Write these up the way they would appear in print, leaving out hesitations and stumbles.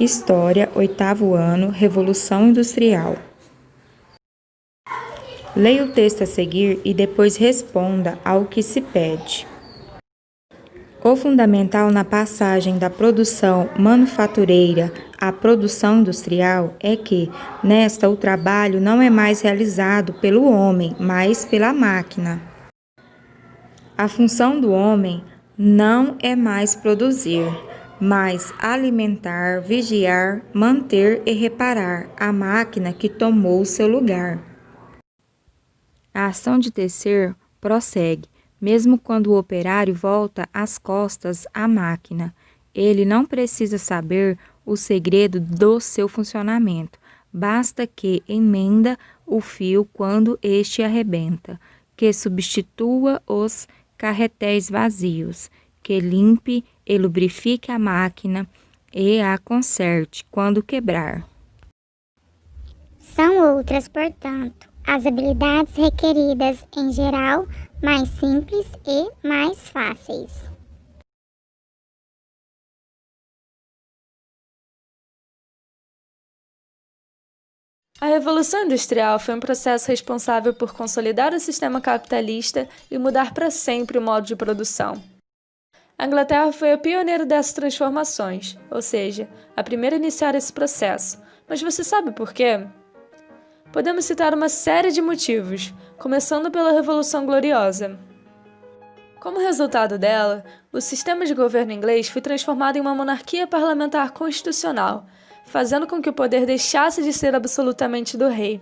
História, 8º ano, Revolução Industrial. Leia o texto a seguir e depois responda ao que se pede. O fundamental na passagem da produção manufatureira à produção industrial é que, nesta, o trabalho não é mais realizado pelo homem, mas pela máquina. A função do homem não é mais produzir, mas alimentar, vigiar, manter e reparar a máquina que tomou seu lugar. A ação de tecer prossegue, mesmo quando o operário volta as costas à máquina. Ele não precisa saber o segredo do seu funcionamento, basta que emenda o fio quando este arrebenta, que substitua os carretéis vazios, que limpe e lubrifique a máquina e a conserte quando quebrar. São outras, portanto, as habilidades requeridas em geral, mais simples e mais fáceis. A Revolução Industrial foi um processo responsável por consolidar o sistema capitalista e mudar para sempre o modo de produção. A Inglaterra foi a pioneira dessas transformações, ou seja, a primeira a iniciar esse processo. Mas você sabe por quê? Podemos citar uma série de motivos, começando pela Revolução Gloriosa. Como resultado dela, o sistema de governo inglês foi transformado em uma monarquia parlamentar constitucional, fazendo com que o poder deixasse de ser absolutamente do rei.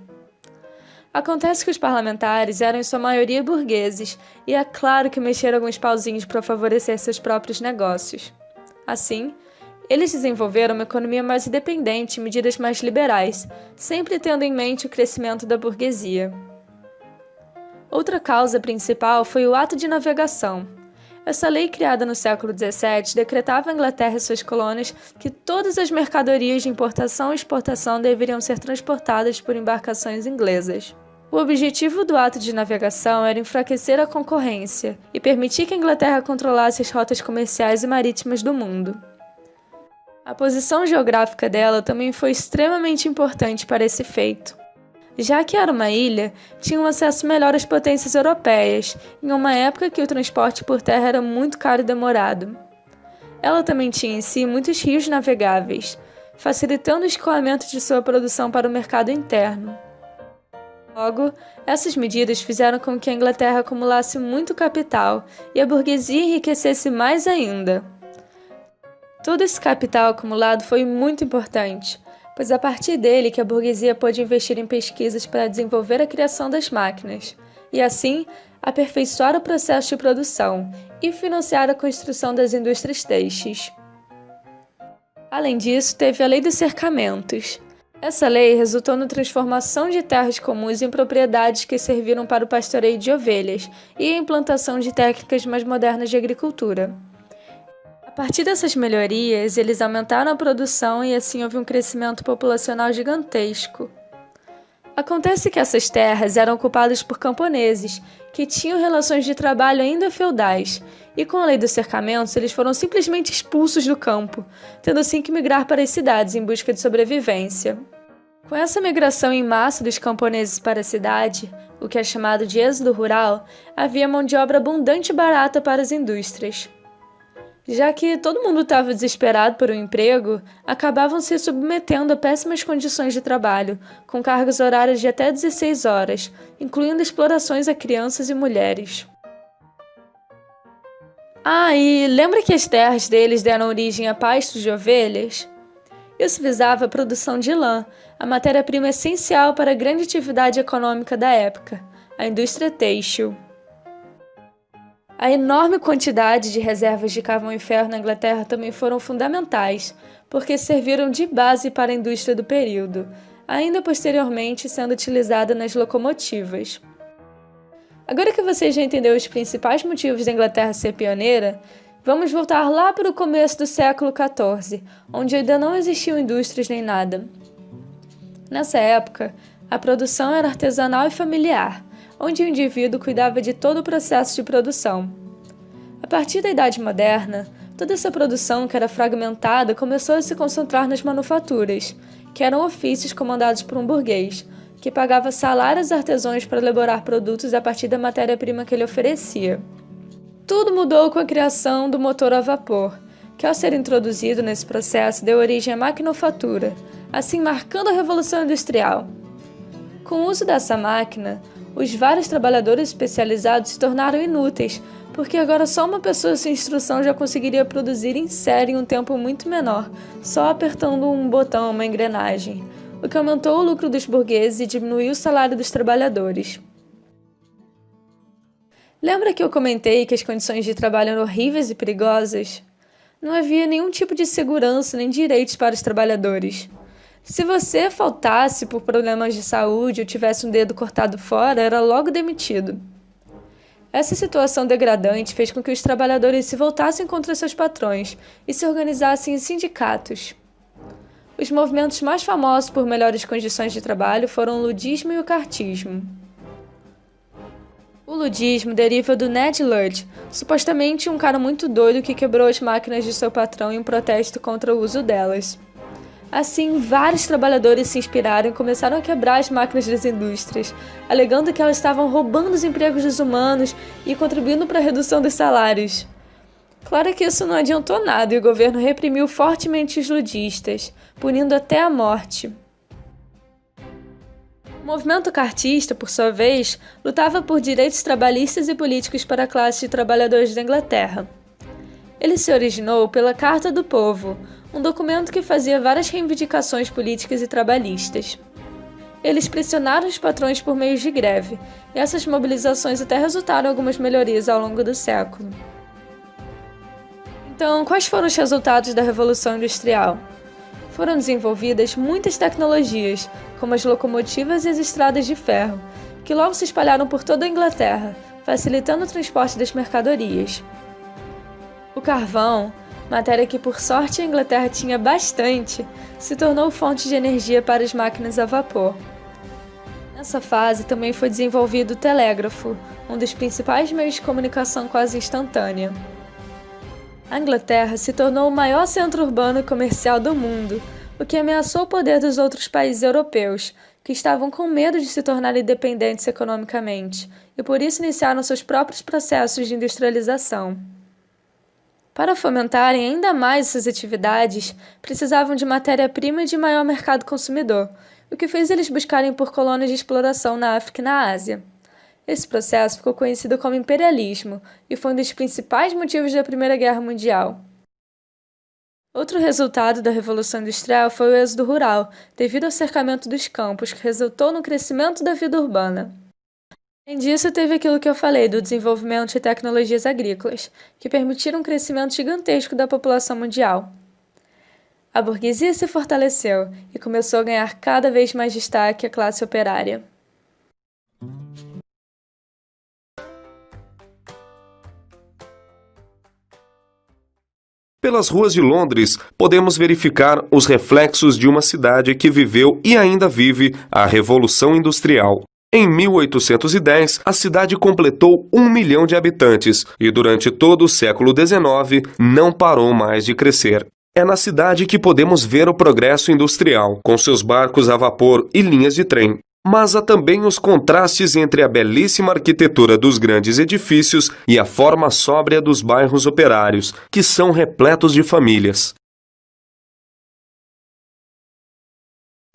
Acontece que os parlamentares eram em sua maioria burgueses, e é claro que mexeram alguns pauzinhos para favorecer seus próprios negócios. Assim, eles desenvolveram uma economia mais independente e medidas mais liberais, sempre tendo em mente o crescimento da burguesia. Outra causa principal foi o Ato de Navegação. Essa lei, criada no século XVII, decretava à Inglaterra e suas colônias que todas as mercadorias de importação e exportação deveriam ser transportadas por embarcações inglesas. O objetivo do Ato de Navegação era enfraquecer a concorrência e permitir que a Inglaterra controlasse as rotas comerciais e marítimas do mundo. A posição geográfica dela também foi extremamente importante para esse feito. Já que era uma ilha, tinha um acesso melhor às potências europeias, em uma época que o transporte por terra era muito caro e demorado. Ela também tinha em si muitos rios navegáveis, facilitando o escoamento de sua produção para o mercado interno. Logo, essas medidas fizeram com que a Inglaterra acumulasse muito capital e a burguesia enriquecesse mais ainda. Todo esse capital acumulado foi muito importante, pois a partir dele que a burguesia pôde investir em pesquisas para desenvolver a criação das máquinas, e assim aperfeiçoar o processo de produção e financiar a construção das indústrias têxteis. Além disso, teve a Lei dos Cercamentos. Essa lei resultou na transformação de terras comuns em propriedades que serviram para o pastoreio de ovelhas e a implantação de técnicas mais modernas de agricultura. A partir dessas melhorias, eles aumentaram a produção e assim houve um crescimento populacional gigantesco. Acontece que essas terras eram ocupadas por camponeses, que tinham relações de trabalho ainda feudais, e com a lei dos cercamentos eles foram simplesmente expulsos do campo, tendo assim que migrar para as cidades em busca de sobrevivência. Com essa migração em massa dos camponeses para a cidade, o que é chamado de êxodo rural, havia mão de obra abundante e barata para as indústrias. Já que todo mundo estava desesperado por um emprego, acabavam se submetendo a péssimas condições de trabalho, com cargas horárias de até 16 horas, incluindo explorações a crianças e mulheres. E lembra que as terras deles deram origem a pastos de ovelhas? Isso visava a produção de lã, a matéria-prima essencial para a grande atividade econômica da época, a indústria têxtil. A enorme quantidade de reservas de carvão e ferro na Inglaterra também foram fundamentais, porque serviram de base para a indústria do período, ainda posteriormente sendo utilizada nas locomotivas. Agora que você já entendeu os principais motivos da Inglaterra ser pioneira, vamos voltar lá para o começo do século XIV, onde ainda não existiam indústrias nem nada. Nessa época, a produção era artesanal e familiar, onde o indivíduo cuidava de todo o processo de produção. A partir da Idade Moderna, Toda essa produção, que era fragmentada, começou a se concentrar nas manufaturas, que eram ofícios comandados por um burguês, que pagava salários aos artesãos para elaborar produtos a partir da matéria-prima que ele oferecia. Tudo mudou com a criação do motor a vapor, que ao ser introduzido nesse processo deu origem à maquinofatura, assim marcando a Revolução Industrial. Com o uso dessa máquina, os vários trabalhadores especializados se tornaram inúteis, porque agora só uma pessoa sem instrução já conseguiria produzir em série em um tempo muito menor, só apertando um botão, uma engrenagem, o que aumentou o lucro dos burgueses e diminuiu o salário dos trabalhadores. Lembra que eu comentei que as condições de trabalho eram horríveis e perigosas? Não havia nenhum tipo de segurança nem direitos para os trabalhadores. Se você faltasse por problemas de saúde ou tivesse um dedo cortado fora, era logo demitido. Essa situação degradante fez com que os trabalhadores se voltassem contra seus patrões e se organizassem em sindicatos. Os movimentos mais famosos por melhores condições de trabalho foram o ludismo e o cartismo. O ludismo deriva do Ned Ludd, supostamente um cara muito doido que quebrou as máquinas de seu patrão em um protesto contra o uso delas. Assim, vários trabalhadores se inspiraram e começaram a quebrar as máquinas das indústrias, alegando que elas estavam roubando os empregos dos humanos e contribuindo para a redução dos salários. Claro que isso não adiantou nada e o governo reprimiu fortemente os ludistas, punindo até a morte. O movimento cartista, por sua vez, lutava por direitos trabalhistas e políticos para a classe de trabalhadores da Inglaterra. Ele se originou pela Carta do Povo, um documento que fazia várias reivindicações políticas e trabalhistas. Eles pressionaram os patrões por meio de greve, e essas mobilizações até resultaram em algumas melhorias ao longo do século. Então, quais foram os resultados da Revolução Industrial? Foram desenvolvidas muitas tecnologias, como as locomotivas e as estradas de ferro, que logo se espalharam por toda a Inglaterra, facilitando o transporte das mercadorias. O carvão, matéria que por sorte a Inglaterra tinha bastante, se tornou fonte de energia para as máquinas a vapor. Nessa fase também foi desenvolvido o telégrafo, um dos principais meios de comunicação quase instantânea. A Inglaterra se tornou o maior centro urbano e comercial do mundo, o que ameaçou o poder dos outros países europeus, que estavam com medo de se tornar independentes economicamente, e por isso iniciaram seus próprios processos de industrialização. Para fomentarem ainda mais essas atividades, precisavam de matéria-prima e de maior mercado consumidor, o que fez eles buscarem por colônias de exploração na África e na Ásia. Esse processo ficou conhecido como imperialismo e foi um dos principais motivos da Primeira Guerra Mundial. Outro resultado da Revolução Industrial foi o êxodo rural, devido ao cercamento dos campos, que resultou no crescimento da vida urbana. Além disso, teve aquilo que eu falei do desenvolvimento de tecnologias agrícolas, que permitiram um crescimento gigantesco da população mundial. A burguesia se fortaleceu e começou a ganhar cada vez mais destaque a classe operária. Pelas ruas de Londres, podemos verificar os reflexos de uma cidade que viveu e ainda vive a Revolução Industrial. Em 1810, a cidade completou 1 milhão de habitantes e durante todo o século XIX não parou mais de crescer. É na cidade que podemos ver o progresso industrial, com seus barcos a vapor e linhas de trem. Mas há também os contrastes entre a belíssima arquitetura dos grandes edifícios e a forma sóbria dos bairros operários, que são repletos de famílias.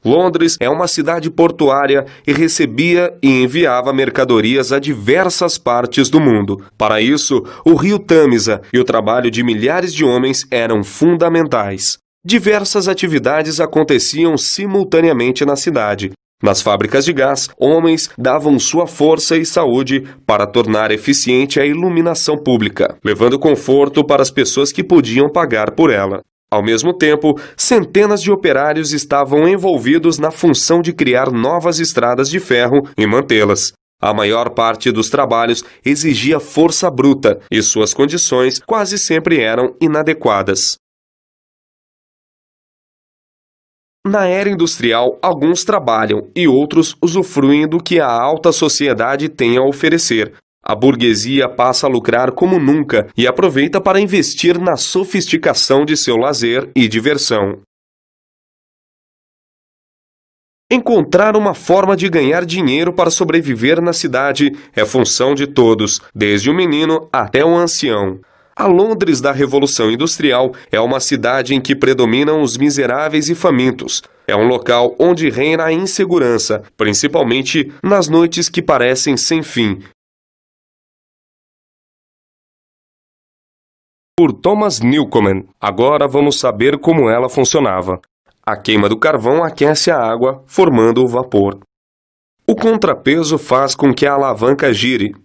Londres é uma cidade portuária e recebia e enviava mercadorias a diversas partes do mundo. Para isso, o rio Tâmisa e o trabalho de milhares de homens eram fundamentais. Diversas atividades aconteciam simultaneamente na cidade. Nas fábricas de gás, homens davam sua força e saúde para tornar eficiente a iluminação pública, levando conforto para as pessoas que podiam pagar por ela. Ao mesmo tempo, centenas de operários estavam envolvidos na função de criar novas estradas de ferro e mantê-las. A maior parte dos trabalhos exigia força bruta e suas condições quase sempre eram inadequadas. Na era industrial, alguns trabalham e outros usufruem do que a alta sociedade tem a oferecer. A burguesia passa a lucrar como nunca e aproveita para investir na sofisticação de seu lazer e diversão. Encontrar uma forma de ganhar dinheiro para sobreviver na cidade é função de todos, desde o menino até o ancião. A Londres da Revolução Industrial é uma cidade em que predominam os miseráveis e famintos. É um local onde reina a insegurança, principalmente nas noites que parecem sem fim. Por Thomas Newcomen. Agora vamos saber como ela funcionava. A queima do carvão aquece a água, formando o vapor. O contrapeso faz com que a alavanca gire.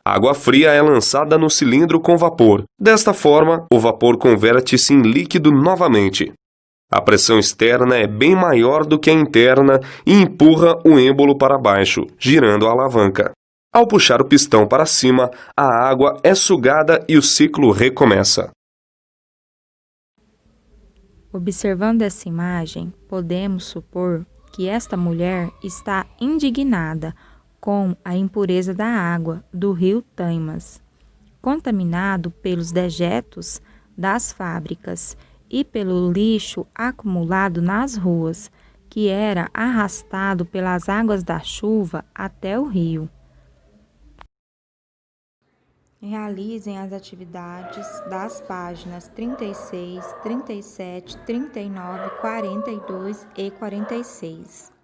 A água fria é lançada no cilindro com vapor. Desta forma, o vapor converte-se em líquido novamente. A pressão externa é bem maior do que a interna e empurra o êmbolo para baixo, girando a alavanca. Ao puxar o pistão para cima, a água é sugada e o ciclo recomeça. Observando essa imagem, podemos supor que esta mulher está indignada com a impureza da água do rio Thames, contaminado pelos dejetos das fábricas e pelo lixo acumulado nas ruas, que era arrastado pelas águas da chuva até o rio. Realizem as atividades das páginas 36, 37, 39, 42 e 46.